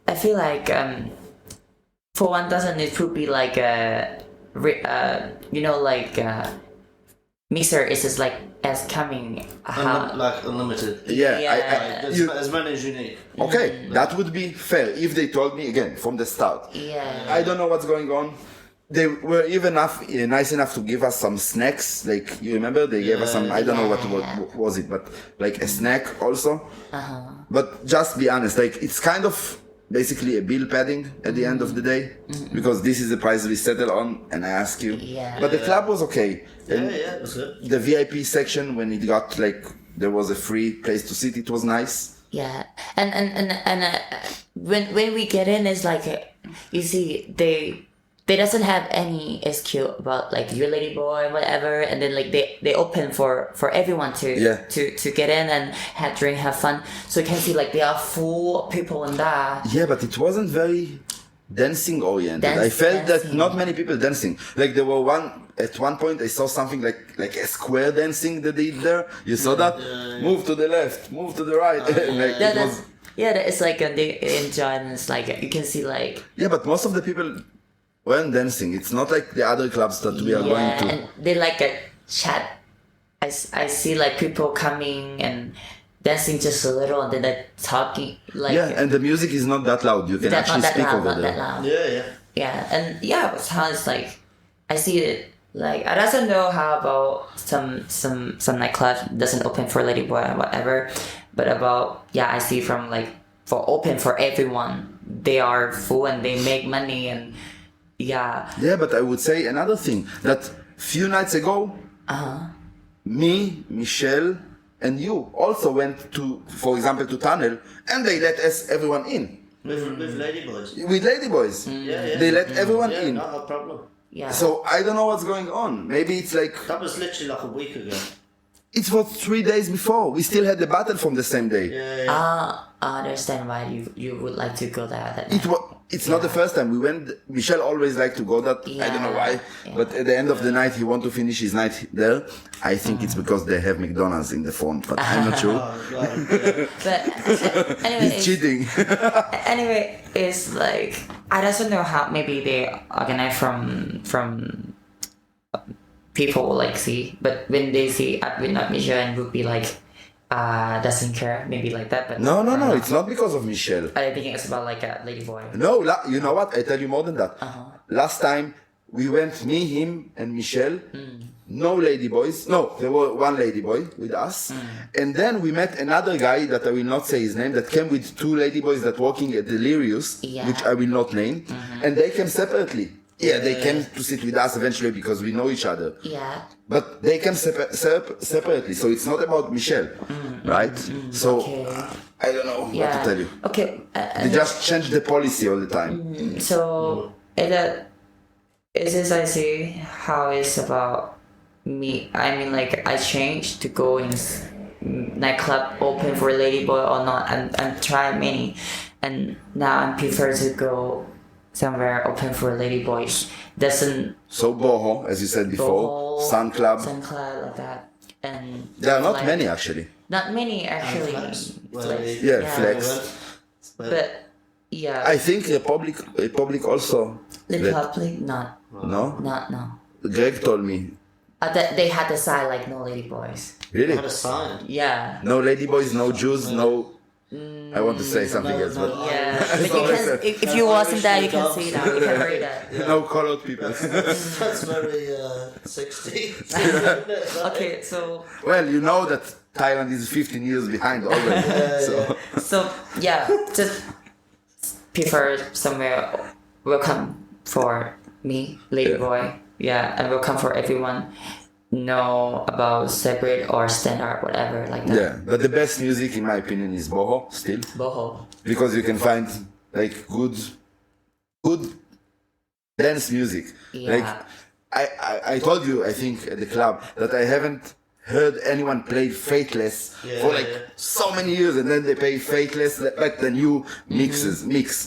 I feel like for 1,000 it would be like mixer is just like as coming Like unlimited. Yeah. Yeah. Like, you- as many as you need. okay, that would be fair if they told me again from the start. yeah. I don't know what's going on. They were even nice enough to give us some snacks. Like, you remember, they gave us some. I don't know what was it, but like a snack also. But just be honest, like, it's kind of basically a bill padding at the end of the day, because this is the price we settle on, and I ask you. Yeah. But the club was okay. And Yeah, it was good. the VIP section, when it got like there was a free place to sit, it was nice. Yeah, and when we get in, it's like you see they doesn't have any SQ about like your ladyboy whatever, and then like they open for everyone to Yeah. to get in and have drink, have fun. So you can see like there are full people in there. Yeah, but it wasn't very dancing oriented. I felt that Dancing. not many people dancing. Like there were at one point I saw something like a square dancing that they did there. You saw that? Move to the left, move to the right. Like it was. That is like they enjoy, and it's like you can see like Yeah, but most of the people weren't dancing. It's not like the other clubs that we are going to. and they like a chat. I see like people coming and dancing just a little, and then they're talking like Yeah, and the music is not that loud. You can that, actually not that speak loud, over not that there. loud. Yeah. Yeah, and it sounds like I see it. Like I doesn't know how about some nightclub doesn't open for ladyboy or whatever, but about I see from like for open for everyone, they are full and they make money and Yeah, but I would say another thing that few nights ago, me, Michelle, and you also went to, for example, to Tunnel, and they let everyone in With ladyboys. with ladyboys. Yeah. They let everyone Yeah, in. not a problem. yeah. So I don't know what's going on. Maybe it's like That was literally like a week ago. it was 3 days before. We still had the battle from the same day. Yeah. I understand why you would like to go there that night. It's not the first time we went. Michelle always liked to go that. I don't know why, but at the end of the night he want to finish his night there. I think it's because they have McDonald's in the phone, but I'm not sure. But anyway, He's cheating. anyway, it's like I doesn't know how maybe they organize from people will like see, but when they see with not Michelle and would be like doesn't care, maybe like that. But No, it's not because of Michelle. I think it's about like a ladyboy. No, you know what? I tell you more than that. Last time we went, me, him, and Michelle. No ladyboys. No, there were one ladyboy with us. And then we met another guy that I will not say his name, that came with two ladyboys that working at Delirious, which I will not name. And they came separately. Yeah, they came to sit with us eventually because we know each other. Yeah. But they came separately, so it's not about Michelle, right? So I don't know what to tell you. Okay. They just change the policy all the time. So is this I see how it's about me? I mean, like I changed to go in nightclub open for ladyboy or not, and try many, and now I prefer to go somewhere open for ladyboys. So Boho, as you said before, Sun Club, like that, and there are not like, many actually. Not many actually. Flex. But yeah. I think Republic also. Republic, not. No. No. Greg told me. That they had a sign like no ladyboys. Really? Had a sign. Yeah. No ladyboys, no Jews, no. I want to say something else, but yeah. But you can, if you wasn't there, you can see that. You can read that. No colored people. That's very 60s. Okay, so. Well, you know that Thailand is 15 years behind already. So yeah, just prefer somewhere. Welcome for me, ladyboy. Yeah, and welcome for everyone. Know about separate or standard, whatever like that. Yeah, but the best music in my opinion is Boho still. Boho. Because you can find like good dance music. Yeah. Like I told you I think at the club that I haven't heard anyone play Fateless for like so many years, and then they play Fateless like the new mix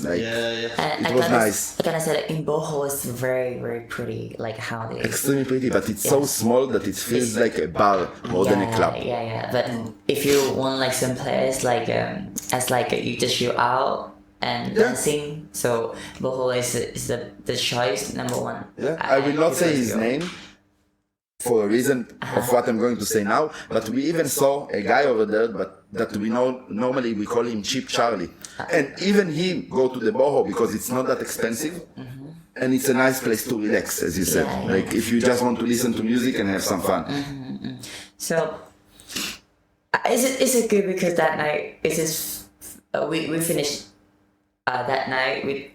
like it was nice. I gotta say that in Boho it's very very pretty, like how they extremely pretty, but it's so small that it feels like a bar more than a club. Yeah. But if you want like some place like as like you just chill out and dancing, so Boho is the choice number one. Yeah, I will not say his name for a reason of what I'm going to say now, but we even saw a guy over there, but that we know normally we call him Cheap Charlie, and even he go to the Boho because it's not that expensive, and it's a nice place to relax, as you said. Like if you just want to listen to music and have some fun. So is it good because that night we finished that night with.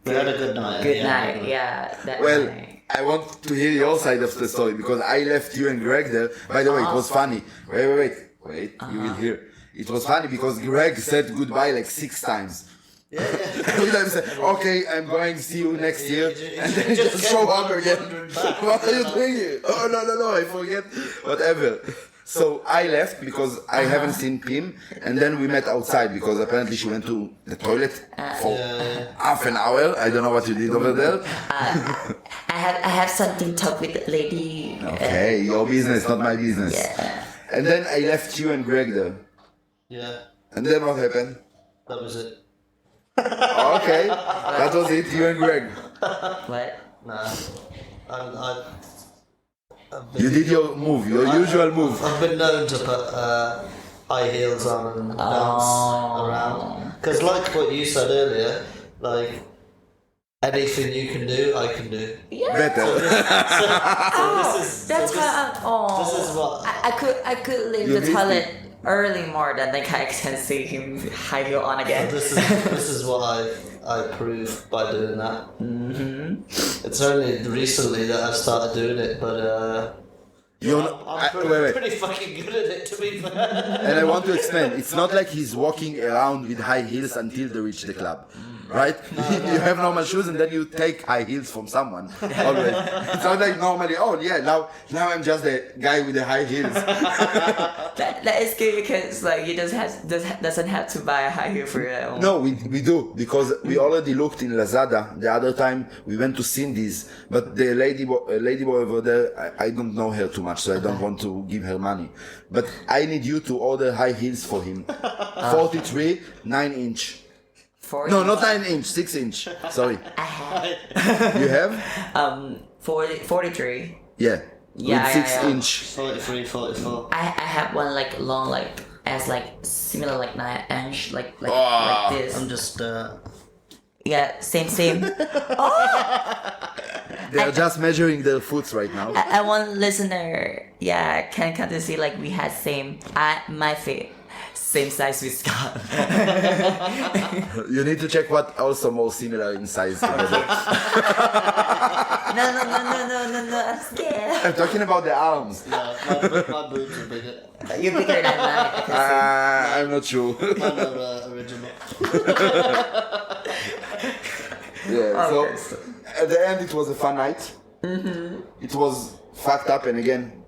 We had a good night. Good night, yeah. Well, night. I want to hear your side of the story because I left you and Greg there. By the way, it was funny. Wait, you will hear. It was funny because Greg said goodbye like 6 times. Every time he said, okay, I'm going, see you next year. And then he just show up again. What are you doing here? Oh, no, I forget. Whatever. So I left because I haven't seen Pim, and then we met outside because apparently she went to the toilet for half an hour. I don't know what you did over there. I have something to talk with the lady. Okay, your business, not my business. Yeah. And then I left you and Greg there. Yeah. And then what happened? That was it. Okay, that was it, you and Greg. What? Nah. You did your move, your usual move. I've been known to put high heels on and dance around. Because like what you said earlier, like anything you can do, I can do. Yeah. Better. That's how. This is what I could leave the toilet early more than like I can see him high heel on again. This is what I proved by doing that. It's only recently that I've started doing it, but I'm pretty fucking good at it, to be fair. And I want to explain, it's not like he's walking around with high heels until they reach the club. Right? You have normal shoes and then you take high heels from someone. Always. It's not like normally, now I'm just a guy with the high heels. That is good because like you doesn't have to buy a high heel for your own. No, we do, because we already looked in Lazada. The other time we went to Cindy's, but the ladyboy over there, I don't know her too much, so I don't want to give her money. But I need you to order high heels for him. 43, 9-inch. 40? No, not 9-inch, 6-inch. Sorry. I have. You have? 43. Yeah. Yeah, with yeah, 6-inch. 43, 44. I have one like long like as like similar like 9-inch like Wow. like this. I'm just Yeah, same. They are just measuring their foots right now. I want listener, yeah, can come to see like we had my feet, same size with Scott. You need to check what also more similar in size together. No, I'm scared. I'm talking about the arms. my boobs are bigger. You're bigger than mine. I can I'm not sure. Mine are original. Yeah, Okay, so at the end it was a fun night. It was fucked up, and again,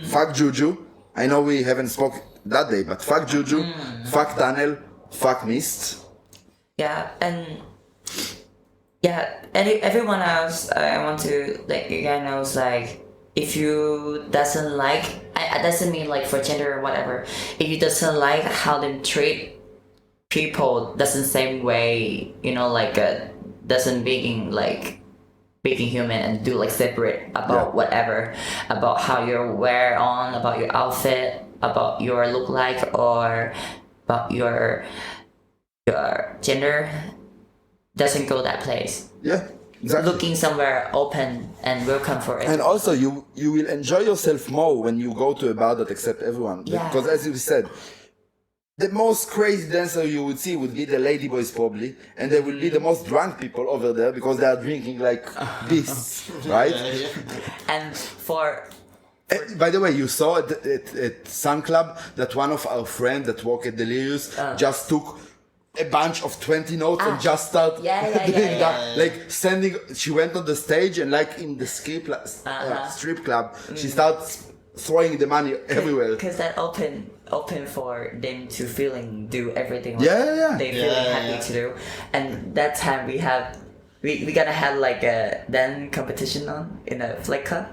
fuck Juju. I know we haven't spoke that day, but fuck Juju, fuck Tunnel, fuck Myst. Yeah, and everyone else, I want to let you guys know, like, if you doesn't like, I doesn't mean like for gender or whatever. If you doesn't like how they treat people, doesn't same way, you know, like doesn't being human and do like separate about whatever, about how you wear on, about your outfit, about your look like, or about your gender, doesn't go that place. Yeah, exactly. Looking somewhere open and welcome for it. And also, you will enjoy yourself more when you go to a bar that accepts everyone. Yeah. Because as you said, the most crazy dancer you would see would be the ladyboys probably, and they will be the most drunk people over there because they are drinking like beasts, right? And for By the way, you saw at Sun Club that one of our friends that work at Delirious just took a bunch of 20 notes and just started doing that. Like standing, she went on the stage and like in the strip club, she starts throwing the money everywhere. because that open for them to do everything they feeling happy to do. And that time we gonna have like a dance competition in a flight club.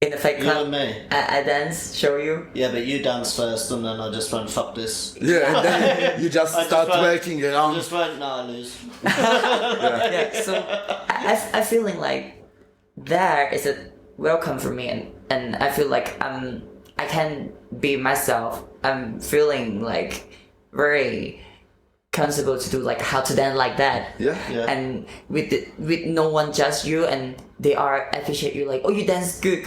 In the flight You club, and me. I dance, show you. Yeah, but you dance first, and then I just went, fuck this. Yeah, and then you just start working I around. just went, nah, I lose. Yeah, so I feeling like there is a welcome for me, and I feel like I can be myself. I'm feeling like very comfortable to do like how to dance like that. Yeah. And with no one judge you, and they are appreciate you like, oh, you dance good.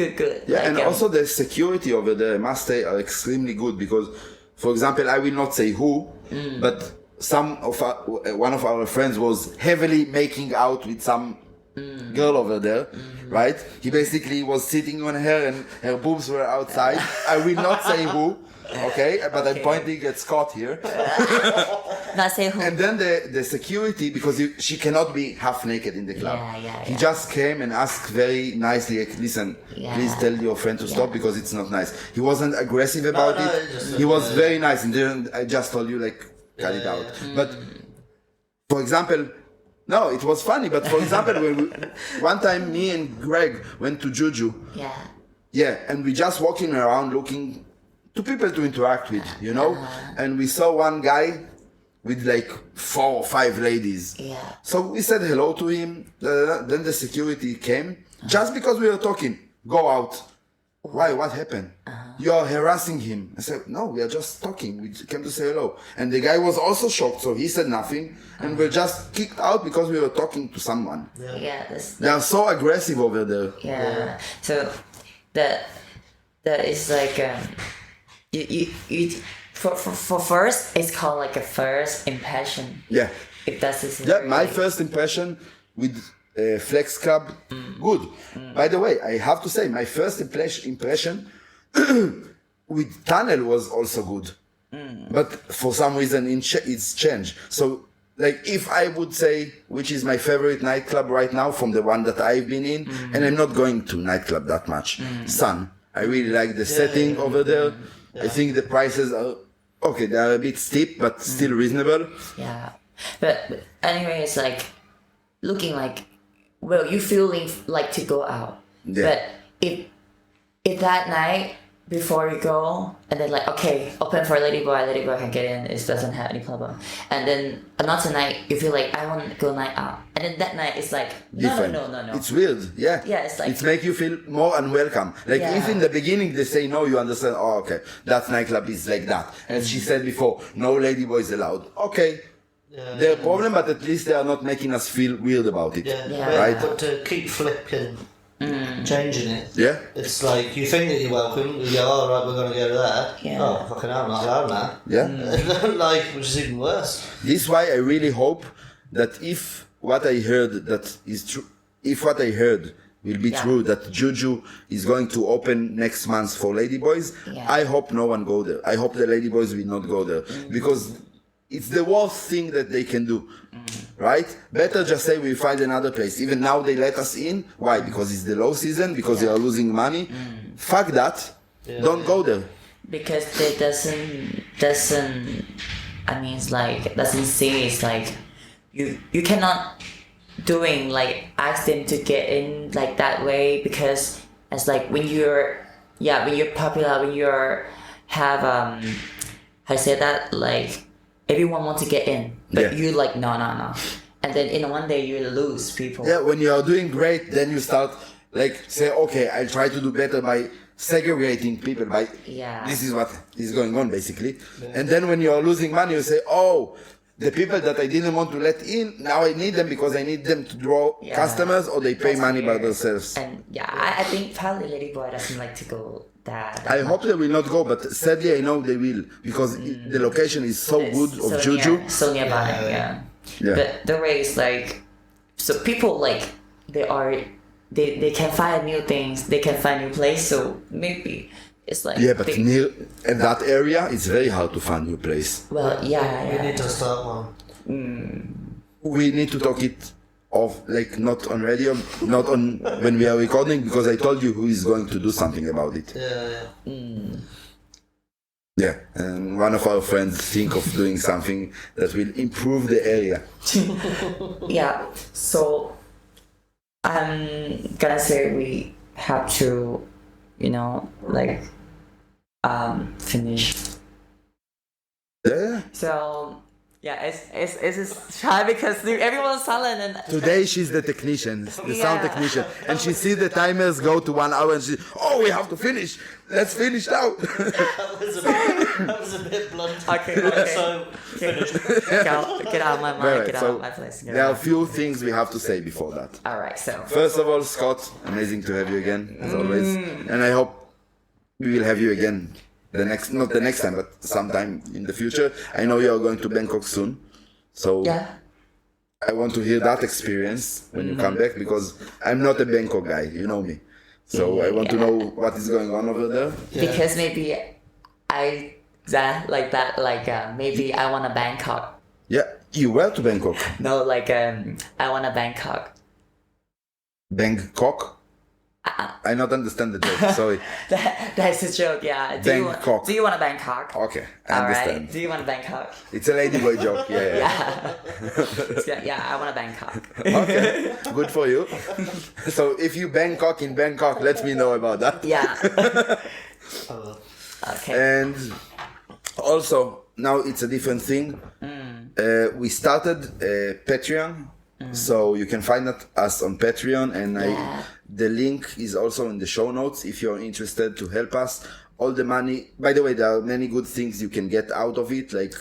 Yeah, like, and also the security over there, I must say, are extremely good because, for example, I will not say who, but one of our friends was heavily making out with some girl over there, right? He basically was sitting on her and her boobs were outside. I will not say who, okay? But I'm pointing at Scott here. not say who. And then the security, because she cannot be half naked in the club. He just came and asked very nicely, like, listen, please tell your friend to stop because it's not nice. He wasn't aggressive about it. He was very nice, and then I just told you, like, cut it out. But, for example, no, it was funny, but for example, one time me and Greg went to Juju. Yeah, and we just walking around looking to people to interact with, you know? And we saw one guy with like 4 or 5 ladies. So we said hello to him. Then the security came. Just because we were talking, go out. Why? What happened? You are harassing him. I said, no, we are just talking. We came to say hello. And the guy was also shocked, so he said nothing. And we're just kicked out because we were talking to someone. They are so aggressive over there. So that is like you for first, it's called like a first impression. Yeah. If that's my first impression with Flex Club, good. By the way, I have to say, my first impression with Tunnel was also good. But for some reason, it's changed. So, like, if I would say which is my favorite nightclub right now from the one that I've been in, and I'm not going to nightclub that much, Sun. I really like the setting over there. I think the prices are okay. They are a bit steep, but still reasonable. But anyway, it's like looking like, well, you feeling like to go out. But if that night before you go, and then like, okay, open for ladyboy can get in, it doesn't have any problem. And then another night you feel like I want to go night out, and then that night it's like Different. no. It's weird, yeah. Yeah, it's like- it makes you feel more unwelcome. Like Yeah. if in the beginning they say no, you understand. Oh, okay, that nightclub is like that. As she said before, no ladyboys allowed. Okay, their problem, but at least they are not making us feel weird about it. Yeah. Right? But to keep flipping, changing it. Yeah. It's like you think that you're welcome. You go, all right, we're going to go there. Yeah. Oh, fucking hell, I'm not allowed now. Yeah. Like, which is even worse. This is why I really hope that if what I heard that is true, if what I heard will be true, that Juju is going to open next month for ladyboys, I hope no one go there. I hope the ladyboys will not go there because it's the worst thing that they can do. Right? Better just say we find another place. Even now they let us in. Why? Because it's the low season, because they are losing money. Fuck that. Don't go there. Because they doesn't I mean it's like doesn't see it's like you cannot doing like ask them to get in like that way, because it's like when you're popular, when you're have how to say that, like everyone wants to get in, but you like no, and then in one day you lose people. Yeah, when you are doing great, then you start like say, okay, I'll try to do better by segregating people by this is what is going on basically. And then when you are losing money, you say, oh, the people that I didn't want to let in, now I need them because I need them to draw customers, or they pay money by themselves. And I think probably ladyboy doesn't like to go that I hope they will not go, but sadly I know they will, because the location is so good of Juju. So nearby, yeah. But the way is like, so people like they can find new things, they can find new place. So maybe it's like but near in that area, it's very hard to find new place. Well, We need to start one. We need to talk it off, like not on radio, not on when we are recording, because I told you who is going to do something about it. Yeah, and one of our friends think of doing something that will improve the area. So I'm gonna say we have to, like finish. Yeah. So it's shy because everyone's silent and Today she's the technician, the sound technician, and she sees the timers go to 1 hour, and she, we have to finish. Let's finish now. That was a bit blunt. Okay. So, finish. Get out of my mind. Right, Get so out of my place. there are a few things we have to say before that. All right. So First of all, Scott, amazing to have you again as always, and I hope we will have you again. Not the next time, but sometime in the future. I know you are going to Bangkok soon, so I want to hear that experience when you come back, because I'm not a Bangkok guy, you know me. So I want to know what is going on over there. because maybe maybe I want a Bangkok. Yeah, you were to Bangkok. No, I want a Bangkok. Bangkok? I not understand the joke, sorry. That's a joke, yeah. Bangkok. Do you want a Bangkok? Okay, I All understand. right. Do you want a Bangkok? It's a ladyboy joke, yeah. I want a Bangkok. Okay, good for you. So if you Bangkok in Bangkok, let me know about that. Yeah. Okay. And also, now it's a different thing. We started Patreon, so you can find us on Patreon, and the link is also in the show notes if you're interested to help us. All the money, by the way, there are many good things you can get out of it, like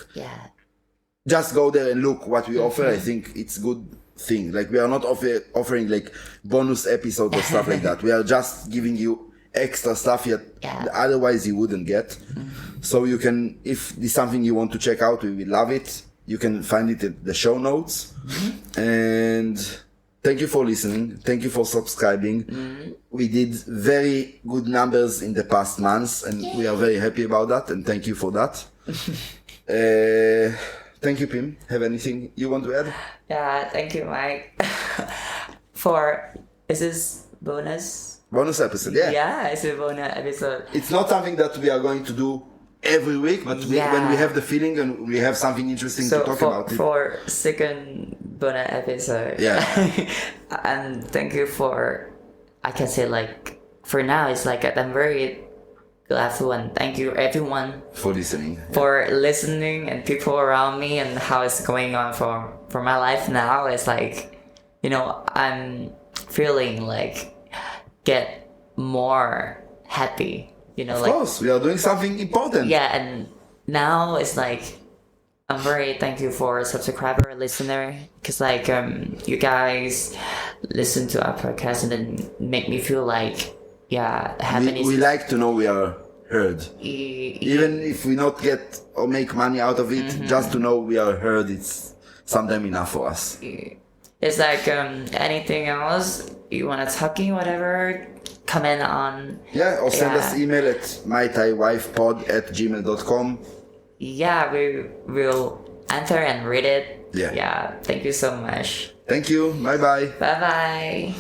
just go there and look what we offer. I think it's good thing. Like, we are not offering like bonus episodes or stuff like that. We are just giving you extra stuff otherwise you wouldn't get. So you can, if this is something you want to check out, we will love it. You can find it in the show notes. And thank you for listening. Thank you for subscribing. We did very good numbers in the past months, and we are very happy about that. And thank you for that. Thank you, Pim. Have anything you want to add? Yeah, thank you, Mike. Is this bonus? Bonus episode, yeah. Yeah, it's a bonus episode. It's not something that we are going to do every week, but when we have the feeling and we have something interesting to talk about it. For second bonus episode. Yeah. And thank you for, I can say for now, it's I'm very glad to, and thank you everyone For listening. for listening, and people around me, and how it's going on for my life now. It's like, I'm feeling like get more happy, Of course, we are doing something important. yeah. And now it's like I'm very thankful for subscriber listener, because like you guys listen to our podcast and then make me feel like happiness. We like to know we are heard. Even if we not get or make money out of it, just to know we are heard, it's sometimes enough for us. It's like anything else you want to talk in, whatever, comment on. Yeah, or send us email at mythaiwifepod@gmail.com. Yeah, we will answer and read it. Yeah. Yeah, thank you so much. Thank you. Bye bye. Bye bye.